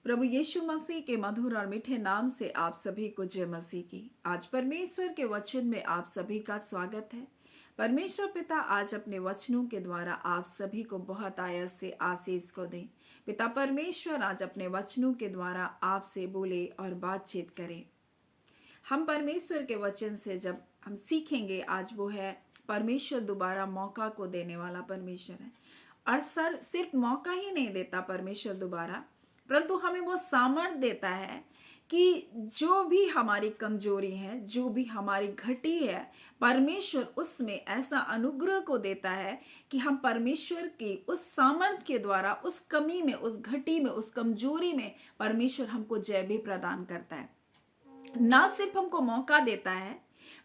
प्रभु यीशु मसीह के मधुर और मीठे नाम से आप सभी को जय मसीह की। आज परमेश्वर के वचन में आप सभी का स्वागत है। परमेश्वर पिता आज अपने वचनों के द्वारा आप सभी को बहुत आयत से आशीष को दें। पिता परमेश्वर आज अपने वचनों के द्वारा आपसे बोले और बातचीत करें। हम परमेश्वर के वचन से जब हम सीखेंगे, आज वो है परमेश्वर दोबारा मौका को देने वाला परमेश्वर है। और सिर्फ मौका ही नहीं देता परमेश्वर दोबारा, परंतु हमें वो सामर्थ देता है कि जो भी हमारी कमजोरी है, जो भी हमारी घटी है, परमेश्वर उसमें ऐसा अनुग्रह को देता है कि हम परमेश्वर की उस सामर्थ के द्वारा उस कमी में, उस घटी में, उस कमजोरी में परमेश्वर हमको जय भी प्रदान करता है। ना सिर्फ हमको मौका देता है,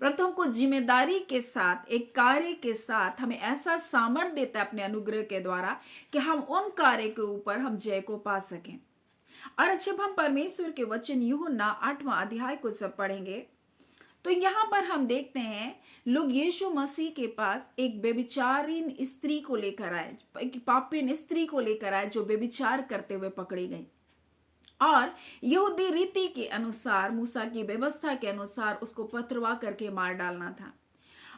परंतु हमको जिम्मेदारी के साथ, एक कार्य के साथ हमें ऐसा सामर्थ देता है अपने अनुग्रह के द्वारा कि हम उन कार्य के ऊपर हम जय को पा सकें। और जब हम परमेश्वर के वचन यूहन्ना 8वां अध्याय को सब पढ़ेंगे तो यहाँ पर हम देखते हैं लोग यीशु मसीह के पास एक बेविचारीन स्त्री को लेकर आए, एक पापीन स्त्री को लेकर आए जो बेविचार करते हुए पकड़ी गई और यहूदी रीति के अनुसार, मूसा की व्यवस्था के अनुसार उसको पथरवा करके मार डालना था।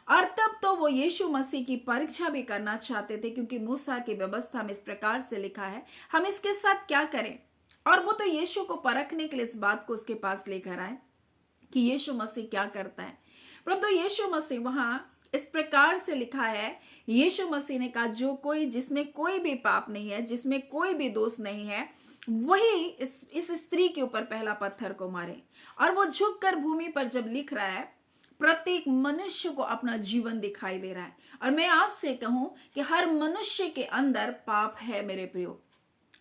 और तब तो वो यीशु मसीह की परीक्षा भी करना चाहते थे, क्योंकि मूसा की व्यवस्था में इस प्रकार से लिखा है, हम इसके साथ क्या करें। और वो तो यीशु को परखने के लिए इस बात को उसके पास लेकर आए कि यीशु मसीह क्या करता है। परंतु यीशु मसीह वहां इस प्रकार से लिखा है, यीशु मसीह ने कहा जो कोई, जिसमें कोई भी पाप नहीं है, जिसमें कोई भी दोष नहीं है, वही इस स्त्री के ऊपर पहला पत्थर को मारे। और वो झुककर भूमि पर जब लिख रहा है, प्रत्येक मनुष्य को अपना जीवन दिखाई दे रहा है। और मैं आपसे कहूं कि हर मनुष्य के अंदर पाप है मेरे प्रियो।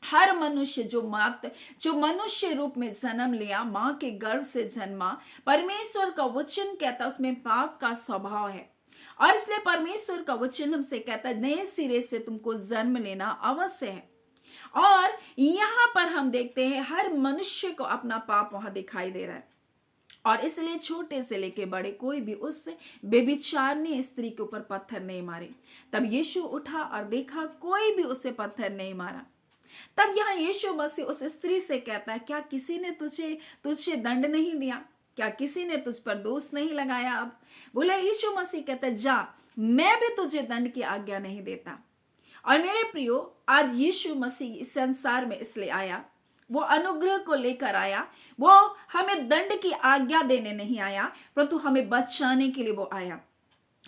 हर मनुष्य जो मनुष्य रूप में जन्म लिया, मां के गर्भ से जन्मा, परमेश्वर का वचन कहता है उसमें पाप का स्वभाव है। और इसलिए परमेश्वर का वचन हमसे कहता है नए सिरे से तुमको जन्म लेना अवश्य है। और यहां पर हम देखते हैं हर मनुष्य को अपना पाप वहां दिखाई दे रहा है। और इसलिए छोटे से लेके बड़े कोई भी उस बेविचारनी स्त्री के ऊपर पत्थर नहीं मारे। तब यीशु उठा और देखा कोई भी उसे पत्थर नहीं मारा। तब यहाँ यीशु मसीह उस स्त्री से कहता है, क्या किसी ने तुझे दंड नहीं दिया? क्या किसी ने तुझ पर दोष नहीं लगाया? अब बोले यीशु मसीह कहता है, जा, मैं भी तुझे दंड की आज्ञा नहीं देता। और मेरे प्रियो, आज यीशु मसीह इस संसार में इसलिए आया, वो अनुग्रह को लेकर आया। वो हमें दंड की आज्ञा देने नहीं आया, परंतु हमें बचाने के लिए वो आया।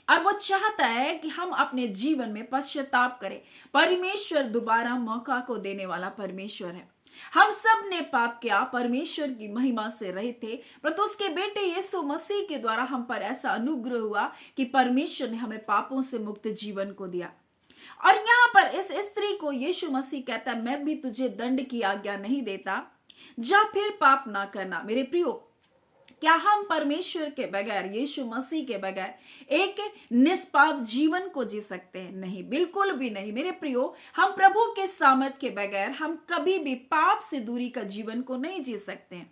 और वो चाहता है कि हम अपने जीवन में पश्चाताप करें। परमेश्वर दोबारा मौका को देने वाला परमेश्वर है। हम सब ने पाप किया, परमेश्वर की महिमा से रहे थे, परंतु उसके बेटे यीशु मसीह के द्वारा हम पर ऐसा अनुग्रह हुआ कि परमेश्वर ने हमें पापों से मुक्त जीवन को दिया। और यहाँ पर इस स्त्री को यीशु मसीह कहता है, मैं भी तुझे दंड की आज्ञा नहीं देता, जा फिर पाप ना करना। मेरे प्रियो, क्या हम परमेश्वर के बगैर, यीशु मसीह के बगैर एक निष्पाप जीवन को जी सकते हैं? नहीं, बिल्कुल भी नहीं। मेरे प्रियो, हम प्रभु के सामर्थ के बगैर हम कभी भी पाप से दूरी का जीवन को नहीं जी सकते हैं।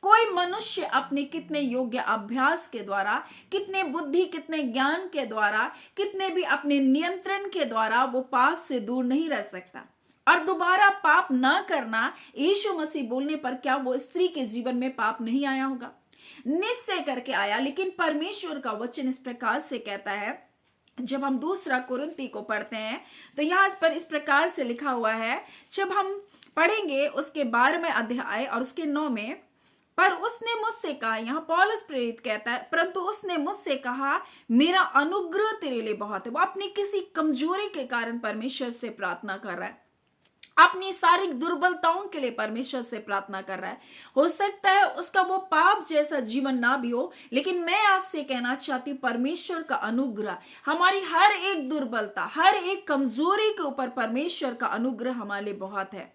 कोई मनुष्य अपने कितने योग्य अभ्यास के द्वारा, कितने बुद्धि, कितने ज्ञान के द्वारा, कितने भी अपने नियंत्रण के द्वारा वो पाप से दूर नहीं रह सकता। और दोबारा पाप ना करना, यीशु मसीह बोलने पर क्या वो स्त्री के जीवन में पाप नहीं आया होगा? निश्चय करके आया। लेकिन परमेश्वर का वचन इस प्रकार से कहता है, जब हम दूसरा कुरिन्ती को पढ़ते हैं तो यहाँ पर इस प्रकार से लिखा हुआ है, जब हम पढ़ेंगे उसके 12वें अध्याय और उसके 9 में, पर उसने मुझसे कहा, यहाँ पौलुस प्रेरित कहता है, परंतु उसने मुझसे कहा मेरा अनुग्रह तेरे लिए बहुत है। वो अपनी किसी कमजोरी के कारण परमेश्वर से प्रार्थना कर रहा है, अपनी शारीरिक दुर्बलताओं के लिए परमेश्वर से प्रार्थना कर रहा है। हो सकता है उसका वो पाप जैसा जीवन ना भी हो, लेकिन मैं आपसे कहना चाहती हूँ परमेश्वर का अनुग्रह हमारी हर एक दुर्बलता, हर एक कमजोरी के ऊपर परमेश्वर का अनुग्रह हमारे लिए बहुत है।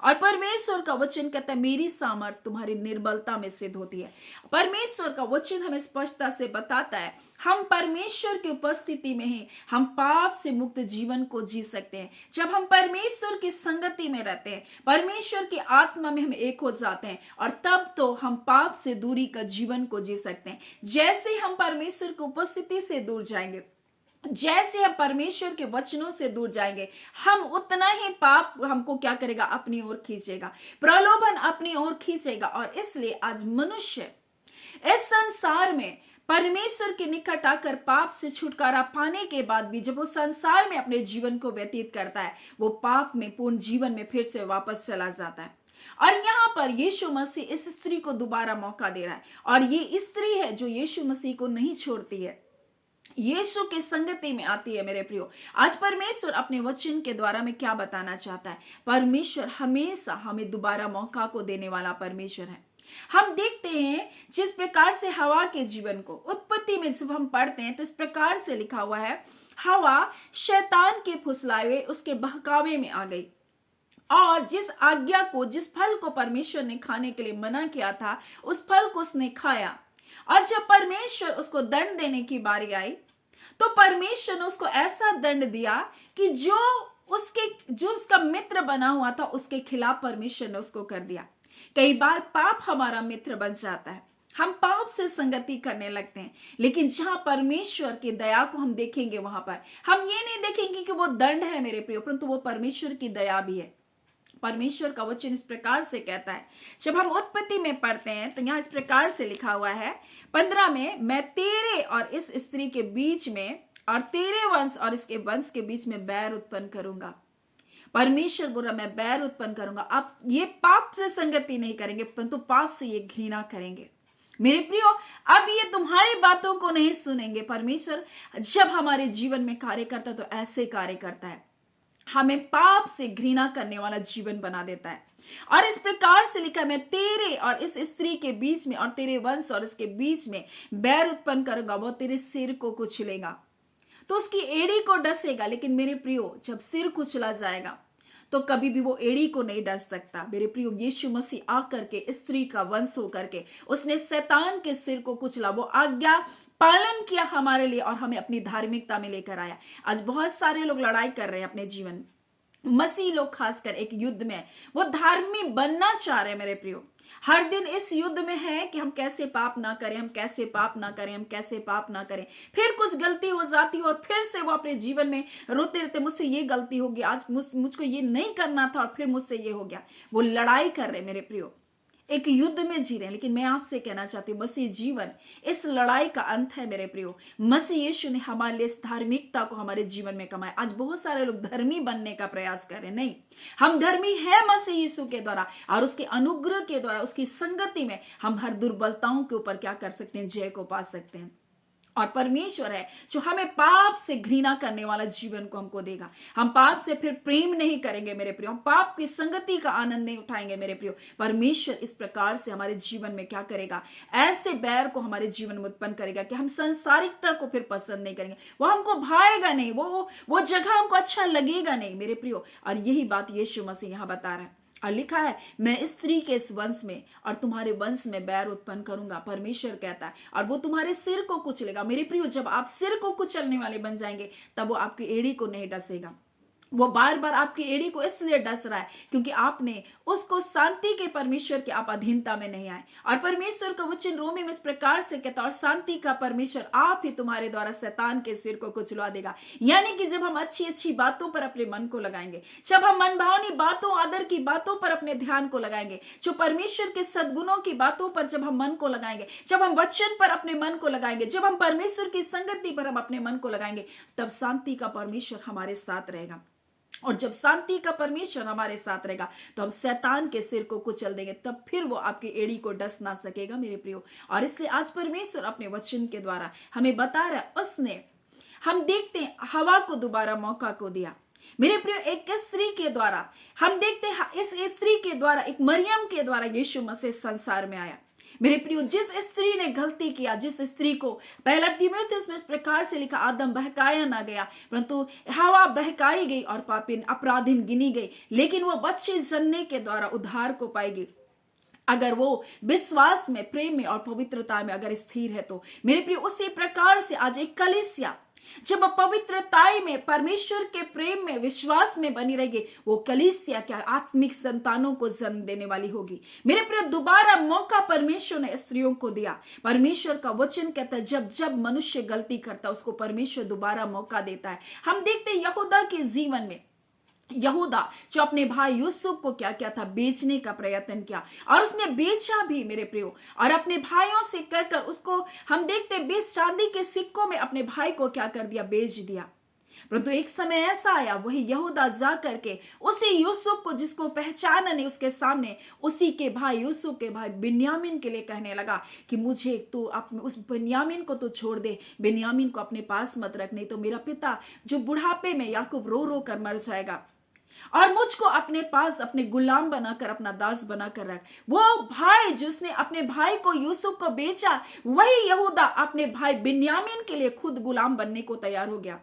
और परमेश्वर का वचन कहता है मेरी सामर्थ तुम्हारी निर्बलता में सिद्ध होती है। परमेश्वर का वचन हमें स्पष्टता से बताता है हम परमेश्वर की उपस्थिति में हैं, हम पाप से मुक्त जीवन को जी सकते हैं। जब हम परमेश्वर की संगति में रहते हैं, परमेश्वर की आत्मा में हम एक हो जाते हैं, और तब तो हम पाप से दूरी का जीवन को जी सकते हैं। जैसे हम परमेश्वर की उपस्थिति से दूर जाएंगे, जैसे हम परमेश्वर के वचनों से दूर जाएंगे, हम उतना ही पाप हमको क्या करेगा, अपनी ओर खींचेगा, प्रलोभन अपनी ओर खींचेगा। और इसलिए आज मनुष्य इस संसार में परमेश्वर के निकट आकर पाप से छुटकारा पाने के बाद भी जब वो संसार में अपने जीवन को व्यतीत करता है, वो पाप में पूर्ण जीवन में फिर से वापस चला जाता है। और यहाँ पर यीशु मसीह इस स्त्री को दोबारा मौका दे रहा है, और ये स्त्री है जो यीशु मसीह को नहीं छोड़ती है, यीशु के संगति में आती है। मेरे प्रियो, आज परमेश्वर अपने वचन के द्वारा में क्या बताना चाहता है? परमेश्वर हमेशा हमें दोबारा मौका को देने वाला परमेश्वर है। हम देखते हैं जिस प्रकार से हवा के जीवन को उत्पत्ति में जब हम पढ़ते हैं तो इस प्रकार से लिखा हुआ है, हवा शैतान के फुसलाए हुए उसके बहकावे में आ गई, और जिस आज्ञा को, जिस फल को परमेश्वर ने खाने के लिए मना किया था, उस फल को उसने खाया। और जब परमेश्वर उसको दंड देने की बारी आई तो परमेश्वर ने उसको ऐसा दंड दिया कि जो उसका मित्र बना हुआ था उसके खिलाफ परमेश्वर ने उसको कर दिया। कई बार पाप हमारा मित्र बन जाता है, हम पाप से संगति करने लगते हैं, लेकिन जहां परमेश्वर की दया को हम देखेंगे वहां पर हम ये नहीं देखेंगे कि वो दंड है मेरे प्रियो, परंतु वो परमेश्वर की दया भी है। परमेश्वर का वचन इस प्रकार से कहता है, जब हम उत्पत्ति में पढ़ते हैं तो यहां इस प्रकार से लिखा हुआ है 15 में, मैं तेरे और इस स्त्री के बीच में और तेरे वंश और इसके वंश के बीच में बैर उत्पन्न करूंगा। परमेश्वर बोल रहा, मैं बैर उत्पन्न करूंगा। अब ये पाप से संगति नहीं करेंगे, परंतु पाप से ये घृणा करेंगे। मेरे प्रियो, अब ये तुम्हारी बातों को नहीं सुनेंगे। परमेश्वर जब हमारे जीवन में कार्य करता है तो ऐसे कार्य करता है, हमें पाप से घृणा करने वाला जीवन बना देता है। और इस प्रकार से लिखा, मैं तेरे और इस स्त्री के बीच में और तेरे वंश और इसके बीच में बैर उत्पन्न करूंगा, वो तेरे सिर को कुचलेगा तो उसकी एड़ी को डसेगा। लेकिन मेरे प्रियो, जब सिर कुचला जाएगा तो कभी भी वो एड़ी को नहीं डस सकता। मेरे प्रियो, यीशु मसीह आकर के स्त्री का वंश होकर के उसने शैतान के सिर को कुचला, वो आज्ञा पालन किया हमारे लिए और हमें अपनी धार्मिकता में लेकर आया। आज बहुत सारे लोग लड़ाई कर रहे हैं अपने जीवन, मसीह लोग खासकर एक युद्ध में, वो धार्मिक बनना चाह रहे हैं। मेरे प्रियो, हर दिन इस युद्ध में है कि हम कैसे पाप ना करें, हम कैसे पाप ना करें, हम कैसे पाप ना करें। फिर कुछ गलती हो जाती है और फिर से वो अपने जीवन में रोते रहते, मुझसे ये गलती होगी, आज मुझको ये नहीं करना था और फिर मुझसे ये हो गया। वो लड़ाई कर रहे हैं मेरे प्रियो, एक युद्ध में जी रहे हैं। लेकिन मैं आपसे कहना चाहती हूँ, मसीह जीवन इस लड़ाई का अंत है मेरे प्रियो। मसीह यीशु ने हमारे लिए इस धार्मिकता को हमारे जीवन में कमाया। आज बहुत सारे लोग धर्मी बनने का प्रयास कर रहे हैं, नहीं, हम धर्मी है मसीह यीशु के द्वारा, और उसके अनुग्रह के द्वारा, उसकी संगति में हम हर दुर्बलताओं के ऊपर क्या कर सकते हैं, जय को पा सकते हैं। और परमेश्वर है जो हमें पाप से घृणा करने वाला जीवन को हमको देगा। हम पाप से फिर प्रेम नहीं करेंगे मेरे प्रियो, हम पाप की संगति का आनंद नहीं उठाएंगे मेरे प्रियो। परमेश्वर इस प्रकार से हमारे जीवन में क्या करेगा, ऐसे बैर को हमारे जीवन में उत्पन्न करेगा कि हम संसारिकता को फिर पसंद नहीं करेंगे, वो हमको भाएगा नहीं, वो जगह हमको अच्छा लगेगा नहीं मेरे प्रियो। और यही बात यीशु मसीह यहां बता रहा है, और लिखा है, मैं स्त्री के इस वंश में और तुम्हारे वंश में बैर उत्पन्न करूंगा, परमेश्वर कहता है, और वो तुम्हारे सिर को कुचलेगा। मेरे प्रियो, जब आप सिर को कुचलने वाले बन जाएंगे तब वो आपकी एड़ी को नहीं डसेगा। वो बार बार आपकी एड़ी को इसलिए डस रहा है क्योंकि आपने उसको शांति के परमेश्वर के आप अधीनता में नहीं आए। और परमेश्वर का वचन रोमी में इस प्रकार से कहता है, और शांति का परमेश्वर आप ही तुम्हारे द्वारा शैतान के सिर को कुचलवा देगा। यानी कि जब हम अच्छी अच्छी बातों पर अपने मन को लगाएंगे, जब हम मनभावनी बातों, आदर की बातों पर अपने ध्यान को लगाएंगे, जो परमेश्वर के सद्गुणों की बातों पर जब हम मन को लगाएंगे, जब हम वचन पर अपने मन को लगाएंगे, जब हम परमेश्वर की संगति पर हम अपने मन को लगाएंगे, तब शांति का परमेश्वर हमारे साथ रहेगा। और जब शांति का परमेश्वर हमारे साथ रहेगा तो हम शैतान के सिर को कुचल देंगे, तब फिर वो आपकी एड़ी को डस ना सकेगा मेरे प्रियो। और इसलिए आज परमेश्वर अपने वचन के द्वारा हमें बता रहा है, उसने, हम देखते हैं, हवा को दोबारा मौका को दिया मेरे प्रियो। एक स्त्री के द्वारा हम देखते हैं, इस स्त्री के द्वारा, एक मरियम के द्वारा यीशु मसीह संसार में आया मेरे प्रियो। जिस स्त्री ने गलती किया, जिस स्त्री को पहला तीमुथियुस में इस प्रकार से लिखा, आदम बहकाया ना गया परंतु हवा बहकाई गई और पापी अपराधीन गिनी गई, लेकिन वो बच्चे जन्ने के द्वारा उद्धार को पाएगी अगर वो विश्वास में, प्रेम में और पवित्रता में अगर स्थिर है तो मेरे प्रियो। उसी प्रकार से आज एक कलीसिया जब आप पवित्रताई में, परमेश्वर के प्रेम में, विश्वास में बनी रहेगी, वो कलीसिया क्या आत्मिक संतानों को जन्म देने वाली होगी। मेरे प्रिय, दोबारा मौका परमेश्वर ने स्त्रियों को दिया। परमेश्वर का वचन कहता है जब जब मनुष्य गलती करता है उसको परमेश्वर दोबारा मौका देता है। हम देखते हैं यहूदा के जीवन में, यहूदा जो अपने भाई यूसुफ को क्या क्या था, बेचने का प्रयत्न किया, और उसने बेचा भी मेरे प्रियो, और अपने भाइयों से कहकर उसको हम देखते 20 चांदी के सिक्कों में अपने भाई को क्या कर दिया, बेच दिया। परंतु एक समय ऐसा आया, वही यहूदा जा करके उसी यूसुफ को जिसको पहचाना नहीं, उसके सामने उसी के भाई, यूसुफ के भाई बिन्यामीन के लिए कहने लगा कि मुझे तू उस बिन्यामीन को तो छोड़ दे, बिन्यामीन को अपने पास मत रख, नहीं तो मेरा पिता जो बुढ़ापे में याकूब रो रो कर मर जाएगा, और मुझको अपने पास अपने गुलाम बनाकर, अपना दास बनाकर रख। वो भाई जिसने अपने भाई को, यूसुफ को बेचा, वही यहूदा अपने भाई बिन्यामीन के लिए खुद गुलाम बनने को तैयार हो गया।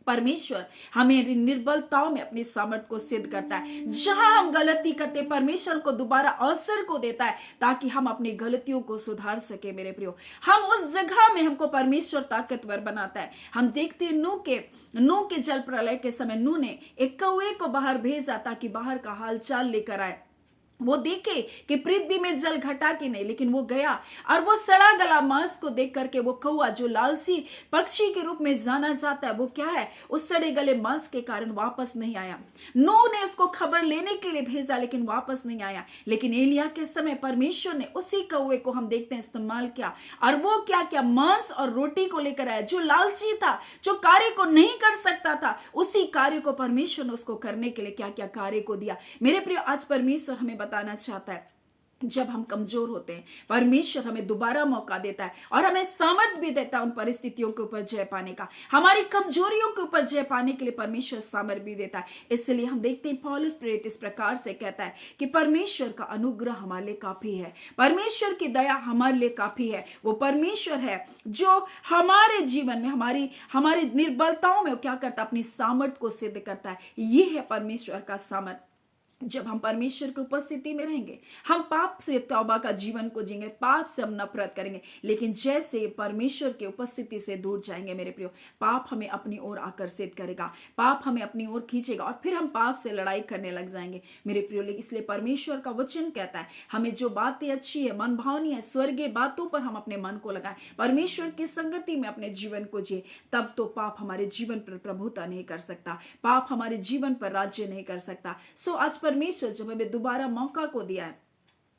परमेश्वर हमें निर्बलताओं में अपनी सामर्थ को सिद्ध करता है। जहां हम गलती करते, परमेश्वर को दोबारा अवसर को देता है ताकि हम अपनी गलतियों को सुधार सके। मेरे प्रियो, हम उस जगह में हमको परमेश्वर ताकतवर बनाता है। हम देखते हैं नूह के जल प्रलय के समय नूह ने एक कौवे को बाहर भेजा ताकि बाहर का हाल चाल लेकर आए। वो देखे कि पृथ्वी में जल घटा कि नहीं, लेकिन वो गया और वो सड़ा गला मांस को देख करके, वो कौवा जो लालसी पक्षी के रूप में जाना जाता है, वो क्या है, उस सड़े गले मांस के कारण वापस नहीं आया। नूह ने उसको खबर लेने के लिए भेजा लेकिन वापस नहीं आया। लेकिन एलिया के समय परमेश्वर ने उसी कौवे को हम देखते हैं इस्तेमाल किया, और वो क्या क्या मांस और रोटी को लेकर आया। जो लालची था, जो कार्य को नहीं कर सकता था, उसी कार्य को परमेश्वर ने उसको करने के लिए क्या क्या कार्य को दिया। मेरे प्रिय, आज परमेश्वर हमें बताना चाहता है, जब हम कमजोर होते हैं परमेश्वर हमें दोबारा मौका देता है और हमें सामर्थ भी देता है उन परिस्थितियों के ऊपर जय पाने का। हमारी कमजोरियों के ऊपर जय पाने के लिए परमेश्वर सामर्थ भी देता है। इसलिए हम देखते हैं पौलुस प्रेरित इस प्रकार से कहता है कि परमेश्वर का अनुग्रह हमारे लिए काफी है, परमेश्वर की दया हमारे लिए काफी है। वो परमेश्वर है जो हमारे जीवन में हमारी निर्बलताओं में क्या करता है, अपनी सामर्थ को सिद्ध करता है। ये है परमेश्वर का सामर्थ। जब हम परमेश्वर की उपस्थिति में रहेंगे, हम पाप से तौबा का जीवन को जिएंगे, पाप से हम नफरत करेंगे। लेकिन जैसे परमेश्वर की उपस्थिति से दूर जाएंगे मेरे प्रियो, पाप हमें अपनी ओर आकर्षित करेगा, पाप हमें अपनी ओर खींचेगा और फिर हम पाप से लड़ाई करने लग जाएंगे मेरे प्रियो। इसलिए परमेश्वर का वचन कहता है हमें जो बातें अच्छी है, मन भावनी है, स्वर्गीय बातों पर हम अपने मन को लगाएं, परमेश्वर की संगति में अपने जीवन को जिए, तब तो पाप हमारे जीवन पर प्रभुता नहीं कर सकता, पाप हमारे जीवन पर राज्य नहीं कर सकता। सो आज परमेश्वर जब हमें दोबारा मौका को दिया है,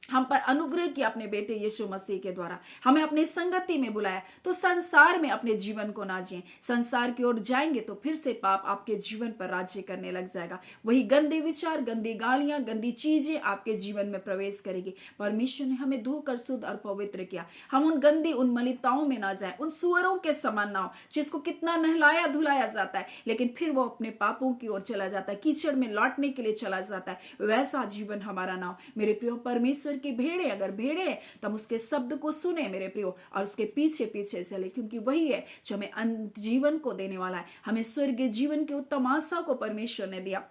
हम पर अनुग्रह किया अपने बेटे यीशु मसीह के द्वारा, हमें अपनी संगति में बुलाया, तो संसार में अपने जीवन को ना जिए। संसार की ओर जाएंगे तो फिर से पाप आपके जीवन पर राज्य करने लग जाएगा। वही गंदे विचार, गंदी गालियां, गंदी चीजें आपके जीवन में प्रवेश करेगी। परमेश्वर ने हमें धोकर शुद्ध और पवित्र किया। हम उन गंदी, उन मलिताओं में ना जाए, उन सुअरों के समान ना हो जिसको कितना नहलाया धुलाया जाता है लेकिन फिर वो अपने पापों की ओर चला जाता है, कीचड़ में लौटने के लिए चला जाता है। वैसा जीवन हमारा ना हो मेरे प्रियो। परमेश्वर की भेड़े अगर भेड़े है तो हम उसके शब्द को सुने मेरे प्रियो, और उसके पीछे पीछे चले, क्योंकि वही है जो हमें जीवन को देने वाला है। हमें स्वर्गीय जीवन की उत्तम आशा को परमेश्वर ने दिया,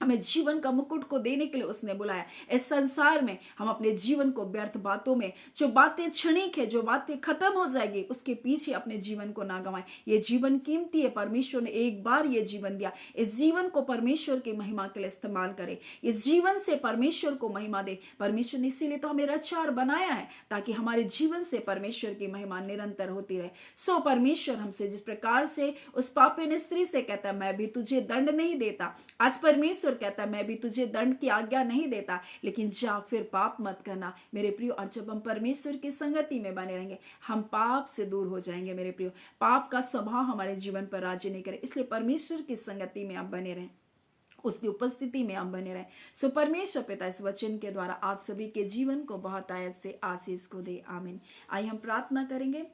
हमें जीवन का मुकुट को देने के लिए उसने बुलाया। इस संसार में हम अपने जीवन को व्यर्थ बातों में, जो बातें क्षणिक है, जो बातें खत्म हो जाएगी, उसके पीछे अपने जीवन को ना गंवाएं। ये जीवन कीमती है, परमेश्वर ने एक बार ये जीवन दिया। इस जीवन को परमेश्वर की महिमा के लिए इस्तेमाल करें, इस जीवन से परमेश्वर को महिमा दे। परमेश्वर ने इसीलिए तो हमें रक्षार बनाया है ताकि हमारे जीवन से परमेश्वर की महिमा निरंतर होती रहे। सो परमेश्वर हमसे जिस प्रकार से उस पापिन स्त्री से कहता है मैं भी तुझे दंड नहीं देता, आज परमेश्वर कहता है मैं भी तुझे दंड की आज्ञा नहीं देता, लेकिन जा फिर पाप मत करना मेरे प्रियो। और जब हम परमेश्वर की संगति में बने रहेंगे, हम पाप से दूर हो जाएंगे मेरे प्रियो। पाप का स्वभाव हमारे जीवन पर राज्य नहीं करे, इसलिए परमेश्वर की संगति में आप बने रहें, उसकी उपस्थिति में आप बने रहें। सो परमेश्वर पिता इस वचन के द्वारा आप सभी के जीवन को बहुत आयत से आशीष को दे, आमीन। आइए हम प्रार्थना करेंगे।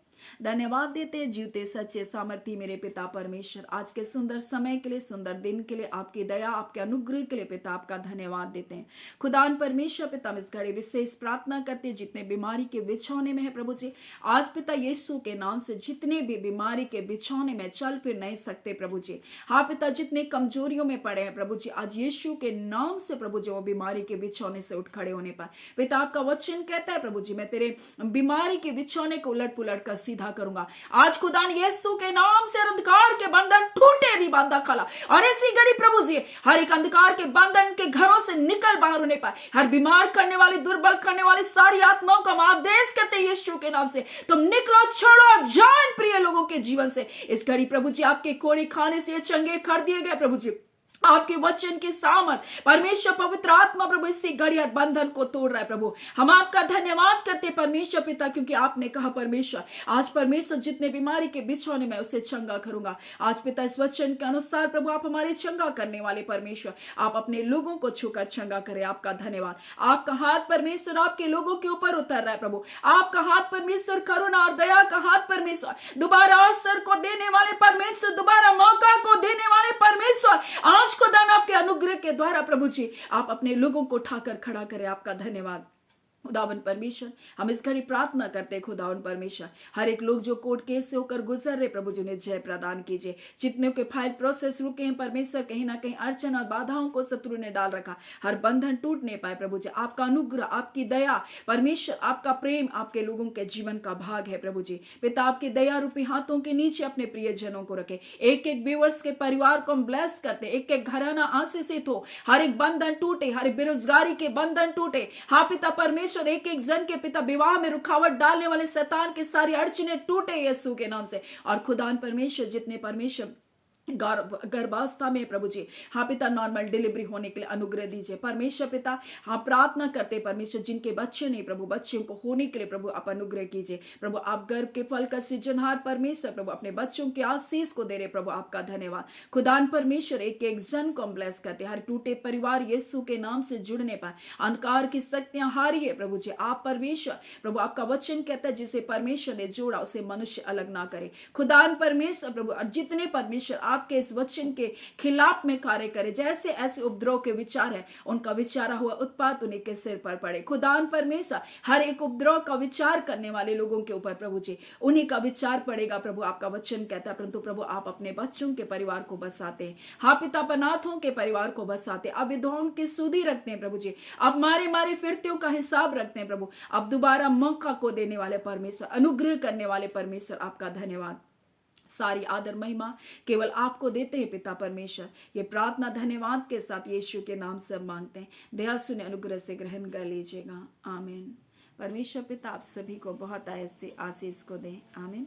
धन्यवाद देते जीवते सच्चे सामर्थी मेरे पिता परमेश्वर, आज के सुंदर समय के लिए, सुंदर दिन के लिए, आपकी दया, आपके अनुग्रह के लिए पिता आपका धन्यवाद देते हैं। खुदान परमेश्वर पिता हम इस घड़ी विशेष प्रार्थना करते हैं जितने बीमारी के बिछौने में है प्रभु जी, आज पिता यीशु के नाम से जितने भी बीमारी के बिछौने में चल फिर नहीं सकते प्रभु जी, हाँ पिता जितने कमजोरियों में पड़े हैं प्रभु जी, आज यीशु के नाम से प्रभु जी वो बीमारी के बिछौने से उठ खड़े होने पर पिता आपका वचन कहता है प्रभु जी मैं तेरे बीमारी के बिछौने को उलट पुलट कर सीधा करूंगा। आज खुदा यीशु के नाम से अंधकार के बंधन टूटे, रिबांदा खाला, और ऐसी घड़ी प्रभु जी हर एक अंधकार के बंधन के घरों से निकल बाहर होने पाए। हर बीमार करने वाली, दुर्बल करने वाली सारी आत्माओं का हम आदेश करते हैं यीशु के नाम से, तुम निकलो, छोड़ो, जाओ इन प्रिय लोगों के जीवन से। इस घड़ी प्रभु जी आपके कोड़ी खाने से चंगे कर दिए गए प्रभु जी, आपके वचन की सामर्थ, परमेश्वर पवित्र आत्मा प्रभु इसी घड़ी बंधन को तोड़ रहा है। प्रभु हम आपका धन्यवाद करते परमेश्वर पिता, क्योंकि आपने कहा परमेश्वर आज परमेश्वर जितने बीमारी के बिछौने में उसे चंगा करूंगा। आज पिता इस वचन के अनुसार प्रभु आप हमारे चंगा करने वाले परमेश्वर, आप अपने लोगों को छूकर चंगा करें। आपका धन्यवाद। आपका हाथ परमेश्वर आपके लोगों के ऊपर उतर रहा है प्रभु, आपका हाथ परमेश्वर करुणा और दया का हाथ परमेश्वर, दोबारा अवसर को देने वाले परमेश्वर, दोबारा मौका को देने वाले परमेश्वर, आज खुदावन आपके अनुग्रह के द्वारा प्रभु जी आप अपने लोगों को उठाकर खड़ा करें। आपका धन्यवाद खुदावन परमेश्वर। हम इस घड़ी प्रार्थना करते हैं खुदावन परमेश्वर, हर एक लोग जो कोर्ट केस से होकर गुजर रहे प्रभु जी उन्हें जय प्रदान कीजिए। जितने के फाइल प्रोसेस रुके हैं परमेश्वर, कहीं ना कहीं अड़चन और बाधाओं को शत्रु ने डाल रखा, हर बंधन टूट नहीं पाए प्रभु जी। आपका अनुग्रह, आपकी दया परमेश्वर, आपका प्रेम आपके लोगों के जीवन का भाग है प्रभु जी। पिता आपकी दया रूपी हाथों के नीचे अपने प्रिय जनों को रखे। एक एक व्यूअर्स के परिवार को हम ब्लेस करते, एक एक घराना आशीषित हो, हर एक बंधन टूटे, हर एक बेरोजगारी के बंधन टूटे। हाँ पिता परमेश्वर, एक एक जन के पिता विवाह में रुकावट डालने वाले शैतान की सारी अड़चने टूटे यीशु के नाम से। और खुदान परमेश्वर जितने परमेश्वर गर्भावस्था में प्रभु जी, हाँ पिता नॉर्मल डिलीवरी होने के लिए अनुग्रह दीजिए परमेश्वर पिता। हाँ प्रार्थना करते परमेश्वर जिनके बच्चे नहीं प्रभु, बच्चों को होने के लिए प्रभु आप अनुग्रह कीजिए प्रभु। आप गर्भ के फल का सृजनहार परमेश्वर प्रभु अपने बच्चों के आशीष को दे रहे प्रभु, आपका धन्यवाद। खुदान परमेश्वर एक एक जन को ब्लेस करते, हर टूटे परिवार यीशु के नाम से जुड़ने पाए, अंधकार की शक्तियां हारिए प्रभु जी। आप परमेश्वर प्रभु, आपका वचन कहता है जिसे परमेश्वर ने जोड़ा उसे मनुष्य अलग ना करे। खुदान परमेश्वर प्रभु, और जितने परमेश्वर आपके इस वचन के खिलाफ में कार्य करे, जैसे ऐसे उपद्रव के विचार है, उनका विचारा हुआ उत्पात उन्हीं के सिर पर पड़े। खुदान परमेश्वर हर एक उपद्रव का विचार करने वाले लोगों के ऊपर प्रभु जी उन्हीं का विचार पड़ेगा प्रभु, आपका वचन कहता है। परंतु प्रभु आप अपने बच्चों के परिवार को बसाते हैं, हाँ पिता अनाथों के परिवार को बसाते, अब विधवाओं की सुधि रखते हैं प्रभु जी, अब मारे मारे फिरतियों का हिसाब रखते हैं प्रभु, अब दोबारा मौका को देने वाले परमेश्वर, अनुग्रह करने वाले परमेश्वर, आपका धन्यवाद। सारी आदर महिमा केवल आपको देते हैं पिता परमेश्वर। ये प्रार्थना धन्यवाद के साथ यीशु के नाम से मांगते हैं, दया सुने अनुग्रह से ग्रहण कर लीजिएगा, आमीन। परमेश्वर पिता आप सभी को बहुत ऐसे आशीष को दें, आमीन।